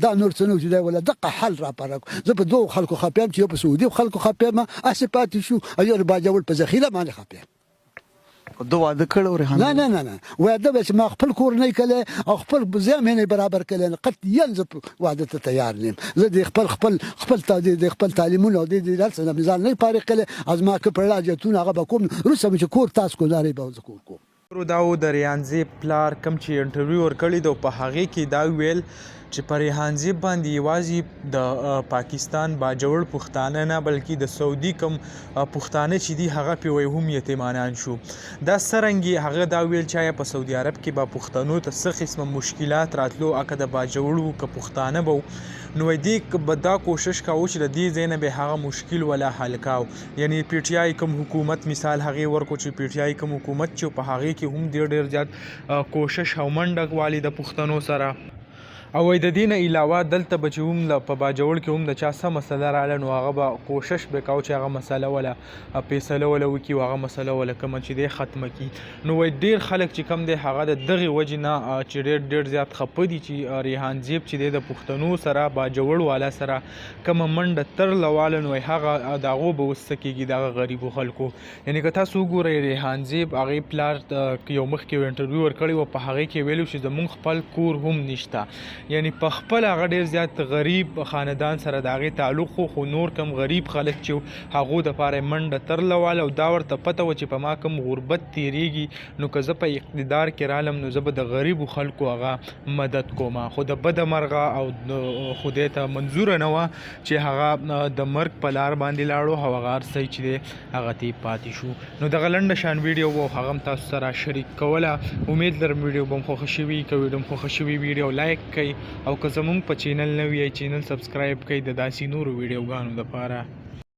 دا نور څه نه چې دی ولا دغه حل راپاره کړو. زه په دوو خلکو خفه یم چې یو په سعودي خلکو خفه یم، هسې پاتې شو، او یو د باجوړ په ذخیره باندې خفه یم. ده واده کړی و ریحان؟ نه واده به چې ما خپل کور نه کړی او خپل ځای مې نه برابر کړی، قطعا زه واده ته تیار نه یم. زه د خپل تعلیمونه او د هر څه نه ځان نه فارغ کړی، از ما که په حاجتونه هغه به کوم، وروسته به چې کور تاسو ګزارې به زه کور کوم. دا و د ریحانزیب پلار کم چې انټرویو ورکړی دی، په هغې کې دا ویل چې په ریحانزیب باندې یوازې د پاکستان باجوړ پښتانه نه بلکې د سعودي کم پښتانه چې دي هغه پې وایي هم یتیمانان شو. دا څرنګې هغه دا ویل چې آیا په سعودي عرب کې به پښتنو ته څه قسمه مشکلات راتلو، اکه د باجوړ وو که پښتانه به وو، نو دې به دا کوشش کاوه چې د دې ځای نه به هغه مشکل ولا حل کاو. یعنی پی ټی آی کوم حکومت مثال هغې ورکړو چې پی ټی آی کوم حکومت چې په هغې کې هم ډېر زیات کوشش او منډه والي د پښتنو سره. او د دې نه علاوه دلته به چې هم په باجوړ کې هم د چا څه مسله راغله نو هغه به کوشش به کوو چې هغه مسله ولا فیصله ولا وکړي او هغه مسله ولا کومه چې دی ختمه کړي. نو ډېر خلک چې کم دی هغه د دغې وجې نه چې ډېر زیات خفه دي چې ریحانزیب چې دی د پښتنو سره باجوړ والا سره کومه منډه ترله واله نو هغه د هغو به اوس څه کېږي دغه غریبو خلکو. یعنې که تاسو وګورئ ریحانزیب هغې پلار یو مخکې انټرویو ورکړی و، په هغې کې ویلو چې زمونږ خپل کور هم نشته. یعنی په خپل هغه ډېر زیات غریب خاندان سره د هغې تعلق خو نور کم غریب خلک چې هغو دپاره یې منډه ترله واله او دا ورته پته وه چې په ما کم غربت تېرېږي نو که زه په اقتدار کې رالم نو زه به د غریبو خلکو هغه مدد کوم. خو د بده مرغه او خدای ته منظوره نه وه چې هغه د مرګ په لار باندې لاړو او هغه هر څه چې دی هغه ته پاتې شو. نو دغه لنډه شان ویډیو و هغه هم تاسو سره شریک کوله. امید لرم ویډیو به هم خوښه شوي. که ویډیو هم خوښه شوي ویډیو لایک کړئ او که زمونږ په چینل نه وي چینل سبسکرایب کړئ د داسې نورو ویډیوګانو دپاره.